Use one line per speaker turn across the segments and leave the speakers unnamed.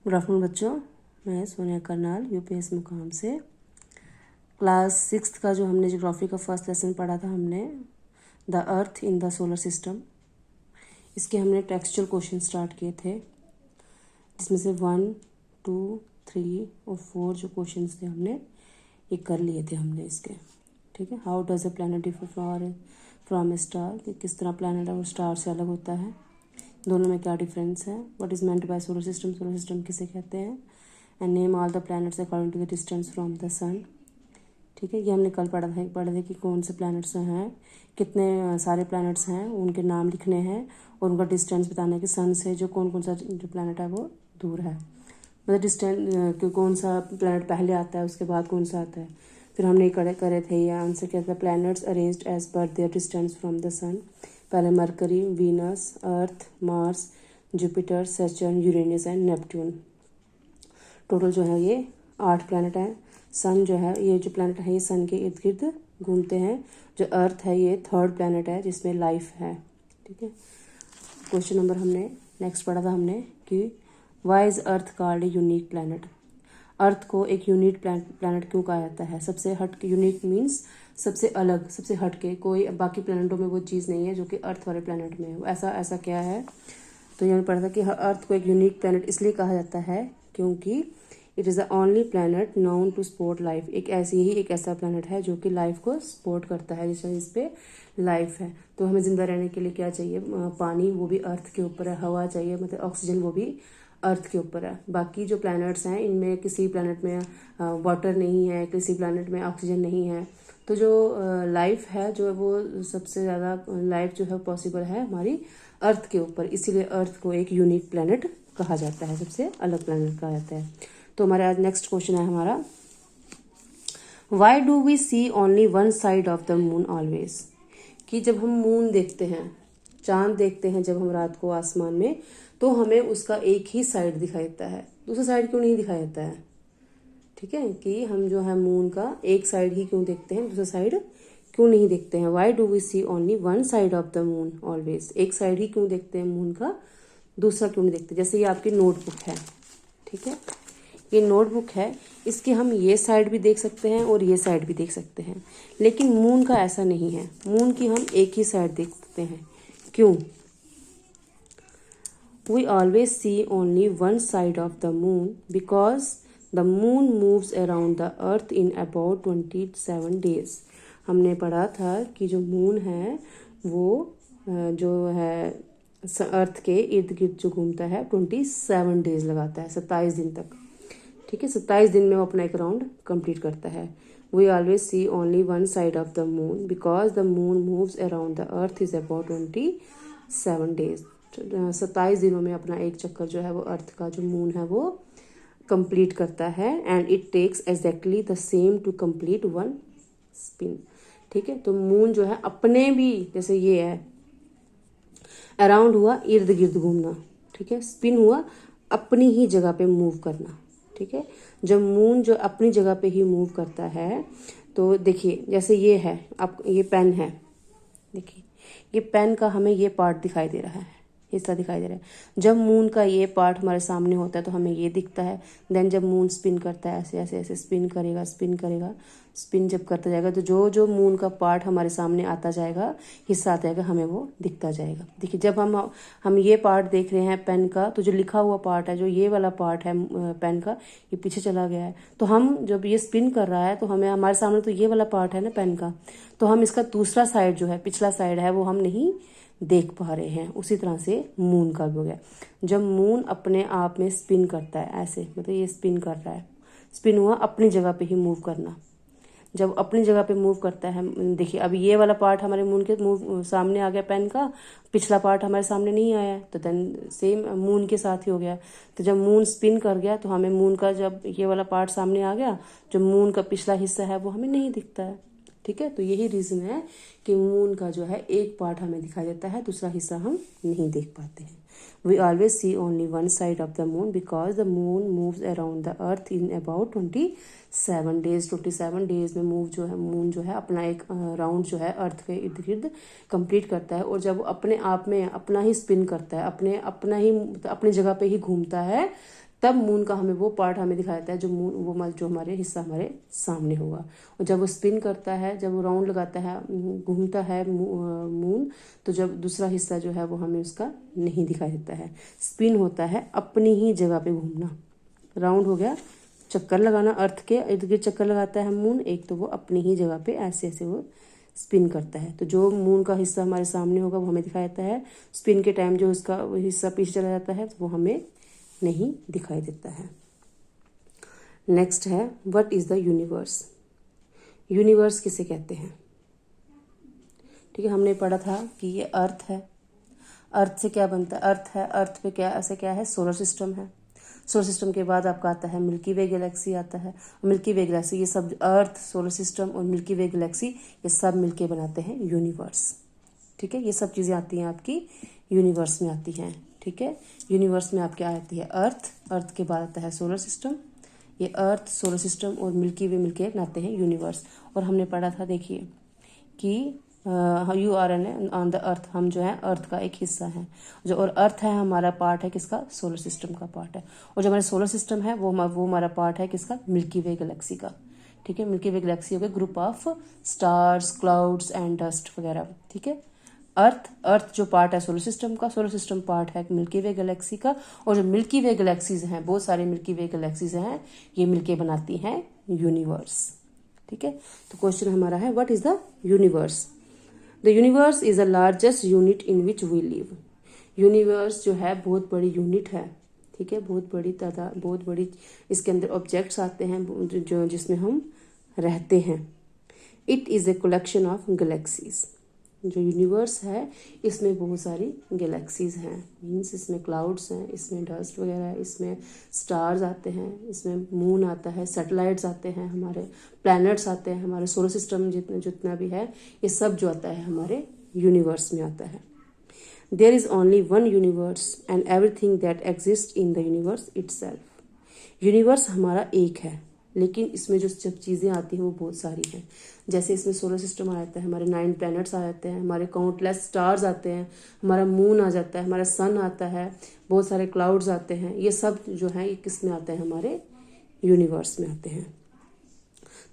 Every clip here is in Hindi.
गुड आफ्टरनून बच्चों, मैं सोनिया करनाल यूपीएस मुकाम से क्लास 6 का जो हमने ज्योग्राफी का फर्स्ट लेसन पढ़ा था हमने the earth in the solar system. इसके हमने टेक्सचुअल क्वेश्चन स्टार्ट किए थे, जिसमें से 1, 2, 3 और 4 जो क्वेश्चन थे हमने ये कर लिए थे हमने इसके। ठीक है, how does a planet differ from A star, कि किस तरह प्लैनेट और स्टार से अलग होता है, दोनों में क्या डिफरेंस है, what is meant by solar system, solar system किसे कहते हैं, and name all the planets according to the distance from the sun. ठीक है, ये हमने कल पढ़ा था कि कौन से प्लैनेट्स हैं, कितने सारे प्लैनेट्स हैं, उनके नाम लिखने हैं और उनका डिस्टेंस बताना है कि सन से जो कौन सा जो प्लैनेट है वो दूर है, मतलब डिस्टेंस कौन सा प्लैनेट पहले आता है उसके बाद कौन सा आता है। फिर हमने करे थे ये आंसर क्या था, planets arranged as per their distance from the sun. पहले Mercury, Venus, Earth, Mars, Jupiter, Saturn, Uranus and Neptune. Total जो है ये 8 प्लैनेट हैं। सन जो है, ये जो प्लैनेट है ये सन के इर्द गिर्द घूमते हैं। जो अर्थ है ये 3rd प्लैनेट है जिसमें लाइफ है। ठीक है, क्वेश्चन नंबर हमने नेक्स्ट पढ़ा था हमने कि why is Earth called a unique planet. Earth को एक यूनिक प्लैनेट क्यों कहा जाता है? सबसे हट, यूनिक मीन्स सबसे अलग, सबसे हटके, कोई बाकी प्लैनेटों में वो चीज़ नहीं है जो कि अर्थ वाले प्लैनेट में है। ऐसा क्या है? तो यहाँ पढ़ा था कि अर्थ को एक यूनिक प्लैनेट इसलिए कहा जाता है क्योंकि it is the only planet known to support life. एक ऐसा प्लैनेट है जो कि लाइफ को सपोर्ट करता है, जिसमें इस पे लाइफ है। तो हमें जिंदा रहने के लिए क्या चाहिए? पानी, वो भी अर्थ के ऊपर है। हवा चाहिए, मतलब ऑक्सीजन, वो भी अर्थ के ऊपर है। बाकी जो प्लैनेट्स हैं इनमें किसी प्लैनेट में वाटर नहीं है, किसी प्लैनेट में ऑक्सीजन नहीं है। तो जो लाइफ है जो वो सबसे ज़्यादा लाइफ जो है पॉसिबल है हमारी अर्थ के ऊपर, इसीलिए अर्थ को एक यूनिक प्लैनेट कहा जाता है, सबसे अलग प्लैनेट कहा जाता है। तो हमारे आज नेक्स्ट क्वेश्चन है हमारा, why do we see only one side of the moon always. कि जब हम मून देखते हैं, चांद देखते हैं जब हम रात को आसमान में, तो हमें उसका एक ही साइड दिखाई देता है, दूसरा साइड क्यों नहीं दिखाई देता है? ठीक है, कि हम जो है मून का एक साइड ही क्यों देखते हैं, दूसरा साइड क्यों नहीं देखते हैं? Why do we see only one side of the moon always. एक साइड ही क्यों देखते हैं मून का, दूसरा क्यों नहीं देखते? जैसे ये आपकी नोटबुक है, ठीक है, ये नोटबुक है, इसके हम ये साइड भी देख सकते हैं और ये साइड भी देख सकते हैं, लेकिन मून का ऐसा नहीं है। मून की हम एक ही साइड देख सकते हैं, क्यों? We always see only one side of the moon because the moon moves around the earth in about 27 days. हमने पढ़ा था कि जो मून है वो जो है अर्थ के इर्द गिर्द जो घूमता है 27 डेज लगाता है, 27 दिन तक। ठीक है, 27 दिन में वो अपना एक राउंड कंप्लीट करता है। We always see only one side of the moon because the moon moves around the earth is about 27 days. 27 दिनों में अपना एक चक्कर जो है वो अर्थ का जो मून है वो कंप्लीट करता है। And it takes exactly the same to complete one spin. ठीक है, तो मून जो है अपने भी, जैसे ये है अराउंड हुआ, इर्द गिर्द घूमना, ठीक है, स्पिन हुआ, अपनी ही जगह पे मूव करना। ठीक है, जब मून जो अपनी जगह पे ही मूव करता है, तो देखिए जैसे ये है, अब ये पेन है, देखिए ये पेन का हमें ये पार्ट दिखाई दे रहा है, हिस्सा दिखाई दे रहा है। जब मून का ये पार्ट हमारे सामने होता है तो हमें ये दिखता है। देन जब मून स्पिन करता है, ऐसे ऐसे ऐसे स्पिन करेगा, स्पिन जब करता जाएगा तो जो जो मून का पार्ट हमारे सामने आता जाएगा, हिस्सा आता जाएगा, हमें वो दिखता जाएगा। देखिए जब हम ये पार्ट देख रहे हैं पेन का, तो जो लिखा हुआ पार्ट है, जो ये वाला पार्ट है पेन का, ये पीछे चला गया है। तो हम जब ये स्पिन कर रहा है तो हमें हमारे सामने तो ये वाला पार्ट है ना पेन का, तो हम इसका दूसरा साइड जो है, पिछला साइड है, वो हम नहीं देख पा रहे हैं। उसी तरह से मून का भी हो गया। जब मून अपने आप में स्पिन करता है, ऐसे मतलब ये स्पिन कर रहा है, स्पिन हुआ, अपनी जगह पे ही मूव करना। जब अपनी जगह पे मूव करता है, देखिए अभी ये वाला पार्ट हमारे मून के सामने आ गया पेन का, पिछला पार्ट हमारे सामने नहीं आया, तो देन सेम मून के साथ ही हो गया। तो जब मून स्पिन कर गया तो हमें मून का जब ये वाला पार्ट सामने आ गया, जो मून का पिछला हिस्सा है वो हमें नहीं दिखता है। ठीक है, तो यही रीज़न है कि मून का जो है एक पार्ट हमें दिखाई देता है, दूसरा हिस्सा हम नहीं देख पाते हैं। We always see only one side of the moon because the moon moves around the earth in about 27 days. 27 days में मून जो है अपना एक राउंड जो है अर्थ के इर्द गिर्द कंप्लीट करता है। और जब वो अपने आप में अपना ही स्पिन करता है, अपनी जगह पे ही घूमता है, तब मून का हमें वो पार्ट हमें दिखाई देता है जो मून वो जो हमारे हिस्सा हमारे सामने होगा। और जब वो स्पिन करता है, जब वो राउंड लगाता है, घूमता है मून, तो जब दूसरा हिस्सा जो है वो हमें उसका नहीं दिखाई देता है। स्पिन होता है अपनी ही जगह पे घूमना। राउंड हो गया, चक्कर लगाना, अर्थ के इर्द गिर्द चक्कर लगाता है मून। एक तो वो अपनी ही जगह पे ऐसे ऐसे वो स्पिन करता है। तो जो मून का हिस्सा हमारे सामने होगा वो हमें दिखाई देता है। स्पिन के टाइम जो उसका हिस्सा पीछे चला जाता है वो हमें नहीं दिखाई देता है। नेक्स्ट है what is the universe. Universe किसे कहते हैं? ठीक है, हमने पढ़ा था कि ये अर्थ है। अर्थ से क्या बनता है? अर्थ है, अर्थ पे क्या ऐसे क्या है? सोलर सिस्टम है। सोलर सिस्टम के बाद आपका आता है मिल्की वे गैलेक्सी आता है। मिल्की वे गैलेक्सी, ये सब अर्थ, सोलर सिस्टम और मिल्की वे गैलेक्सी ये सब मिलके बनाते हैं यूनिवर्स। ठीक है, ये सब चीज़ें आती हैं आपकी यूनिवर्स में आती हैं। ठीक है, यूनिवर्स में आपके आती है अर्थ, अर्थ के बाद आता है सोलर सिस्टम। ये अर्थ, सोलर सिस्टम और मिल्की वे मिलके बनाते हैं यूनिवर्स। और हमने पढ़ा था, देखिए कि you are an on the earth, हम जो है अर्थ का एक हिस्सा है जो, और अर्थ है हमारा पार्ट है किसका? सोलर सिस्टम का पार्ट है। और जो हमारा सोलर सिस्टम है वो हमारा पार्ट है किसका? मिल्की वे गैलेक्सी का। ठीक है, मिल्की वे गैलेक्सी हो गया group of stars, clouds and dust वगैरह। ठीक है, अर्थ, अर्थ जो पार्ट है सोलर सिस्टम का, सोलर सिस्टम पार्ट है मिल्की वे गैलेक्सी का। और जो मिल्की वे गैलेक्सीज हैं, बहुत सारे मिल्की वे गैलेक्सीज हैं, ये मिलके बनाती हैं यूनिवर्स। ठीक है, तो क्वेश्चन हमारा है what is the universe. The universe is the largest unit in which we live. Universe जो है बहुत बड़ी यूनिट है। ठीक है, बहुत बड़ी तादाद, बहुत बड़ी, इसके अंदर ऑब्जेक्ट्स आते हैं जो जिसमें हम रहते हैं। It is a collection of galaxies. जो यूनिवर्स है इसमें बहुत सारी गैलेक्सीज हैं, मीन्स इसमें क्लाउड्स हैं, इसमें डस्ट वगैरह है, इसमें स्टार्स आते हैं, इसमें मून आता है, सैटेलाइट्स आते हैं, हमारे प्लैनेट्स आते हैं, हमारे सोलर सिस्टम जितना भी है ये सब जो आता है हमारे यूनिवर्स में आता है। There is only one universe and everything that exist in the universe itself. Universe हमारा एक है, लेकिन इसमें जो सब चीज़ें आती हैं वो बहुत सारी हैं। जैसे इसमें सोलर सिस्टम आ जाता है, हमारे 9 प्लैनेट्स आ जाते हैं, हमारे काउंटलेस स्टार्स आते हैं, हमारा मून आ जाता है, हमारा सन आता है, बहुत सारे क्लाउड्स आते हैं। ये सब जो है ये किस में आते हैं? हमारे यूनिवर्स में आते हैं।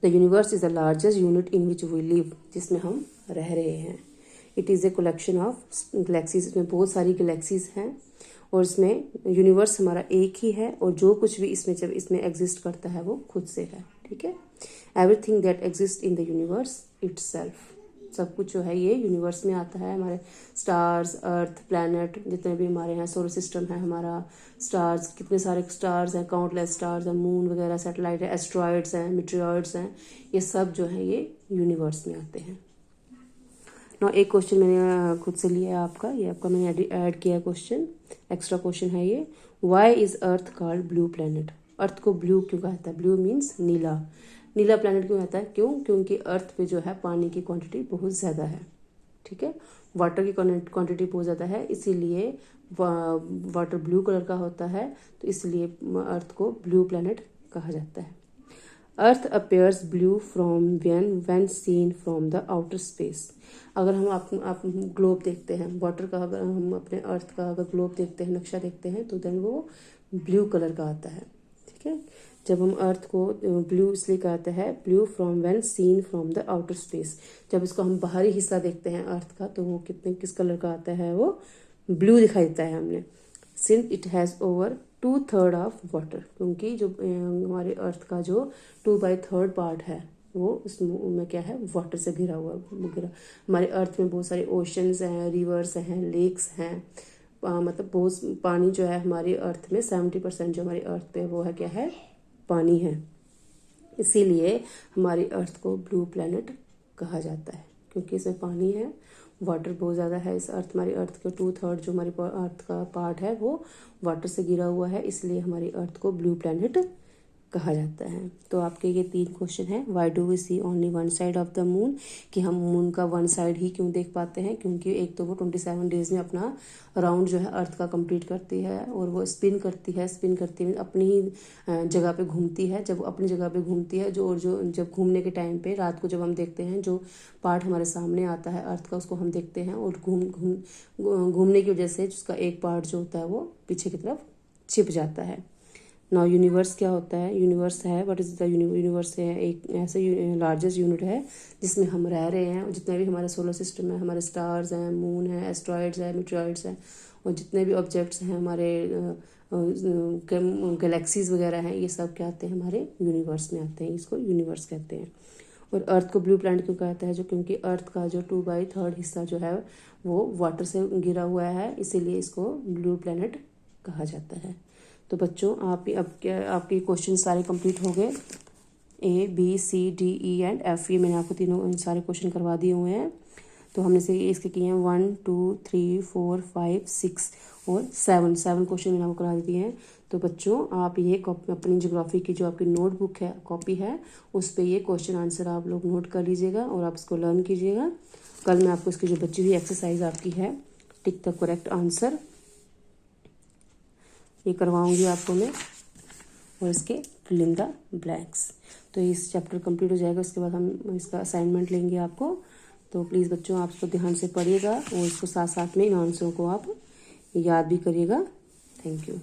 The universe is the largest unit in which we live, जिसमें हम रह रहे हैं। It is a collection of galaxies, इसमें बहुत सारी गैलेक्सीज हैं और इसमें यूनिवर्स हमारा एक ही है और जो कुछ भी इसमें जब इसमें एग्जिस्ट करता है वो खुद से है। ठीक है, everything that exist in the universe itself, सब कुछ जो है ये यूनिवर्स में आता है। हमारे स्टार्स, अर्थ, प्लैनेट जितने भी हमारे हैं, सोलर सिस्टम है हमारा, स्टार्स, कितने सारे स्टार्स हैं, काउंटलेस स्टार्स हैं, मून वगैरह, सैटेलाइट है, एस्ट्रॉइड्स हैं, मीटेरॉइड्स हैं, ये सब जो है ये यूनिवर्स में आते हैं। ना एक क्वेश्चन मैंने खुद से लिया है आपका, ये आपका मैंने ऐड किया है क्वेश्चन, एक्स्ट्रा क्वेश्चन है ये। Why is Earth called blue planet. Earth को ब्लू क्यों कहता है? ब्लू मीन्स नीला। नीला प्लैनेट क्यों कहता है? क्यों? क्योंकि अर्थ पे जो है पानी की क्वांटिटी बहुत ज़्यादा है। ठीक है, वाटर की क्वांटिटी बहुत ज़्यादा है, इसीलिए वाटर ब्लू कलर का होता है, तो इसलिए अर्थ को ब्लू प्लैनेट कहा जाता है। Earth appears blue from when seen from the outer space. अगर हम आप ग्लोब देखते हैं वाटर का, अगर हम अपने अर्थ का अगर ग्लोब देखते हैं, नक्शा देखते हैं, तो देन वो ब्लू कलर का आता है। ठीक है, जब हम अर्थ को ब्लू इसलिए कहते हैं, blue from when seen from the outer space, जब इसको हम बाहरी हिस्सा देखते हैं अर्थ का तो वो किस कलर का आता है? वो ब्लू दिखाई देता है हमने। Since it has over 2/3 of water, क्योंकि जो हमारे अर्थ का जो 2/3 पार्ट है वो उसमें क्या है? वाटर से घिरा हुआ घिरा। हमारे अर्थ में बहुत सारे ओशंस हैं, रिवर्स हैं, लेक्स हैं, मतलब बहुत पानी जो है हमारी अर्थ में 70% जो हमारी अर्थ पे वो है क्या है? पानी है। इसीलिए हमारी अर्थ को ब्लू प्लैनेट कहा जाता है, क्योंकि इसमें पानी है, वाटर बहुत ज़्यादा है। इस अर्थ, हमारी अर्थ के 2/3 जो हमारी अर्थ का पार्ट है वो वाटर से घिरा हुआ है, इसलिए हमारी अर्थ को ब्लू प्लैनेट कहा जाता है। तो आपके ये 3 क्वेश्चन हैं। Why do we see only one side of the moon, कि हम मून का वन साइड ही क्यों देख पाते हैं? क्योंकि एक तो वो 27 डेज में अपना राउंड जो है अर्थ का कंप्लीट करती है और वो स्पिन करती है अपनी ही जगह पे घूमती है। जब वो अपनी जगह पे घूमती है जो जब घूमने के टाइम पे रात को जब हम देखते हैं, जो पार्ट हमारे सामने आता है अर्थ का उसको हम देखते हैं, और घूमने की वजह से जिसका एक पार्ट जो होता है वो पीछे की तरफ छिप जाता है। नाउ यूनिवर्स क्या होता है? यूनिवर्स है, व्हाट इज़ द यूनिवर्स है, एक ऐसे लार्जेस्ट यूनिट है जिसमें हम रह रहे हैं, और जितने भी हमारे सोलर सिस्टम है, हमारे स्टार्स हैं, मून है, एस्ट्रॉइड्स है, मीटरॉइड्स हैं, और जितने भी ऑब्जेक्ट्स हैं हमारे गैलेक्सीज वगैरह हैं, ये सब क्या आते हैं? हमारे यूनिवर्स में आते हैं, इसको यूनिवर्स कहते हैं। और अर्थ को ब्लू प्लैनेट क्यों कहता है? जो क्योंकि अर्थ का जो 2/3 हिस्सा जो है वो वाटर से घिरा हुआ है, इसीलिए इसको ब्लू प्लैनेट कहा जाता है। तो बच्चों आप अब क्या, आपके क्वेश्चन सारे कंप्लीट हो गए। ABCDE and F, ये मैंने आपको तीनों सारे क्वेश्चन करवा दिए हुए हैं। तो हमने से इसके किए हैं 1 2 3 4 5 6 और 7 क्वेश्चन मैंने आपको करा दिए हैं। तो बच्चों आप ये अपनी ज्योग्राफी की जो आपकी नोटबुक है, कॉपी है, उस पर ये क्वेश्चन आंसर आप लोग नोट कर लीजिएगा और आप इसको लर्न कीजिएगा। कल मैं आपको इसकी जो बची हुई एक्सरसाइज आपकी है, टिक द करेक्ट आंसर, ये करवाऊंगी आपको मैं, और इसके फिल इन द ब्लैंक्स। तो इस चैप्टर कंप्लीट हो जाएगा, उसके बाद हम इसका असाइनमेंट लेंगे आपको। तो प्लीज़ बच्चों आप इसको ध्यान से पढ़िएगा और इसको साथ साथ में इन आंसरों को आप याद भी करिएगा। Thank you.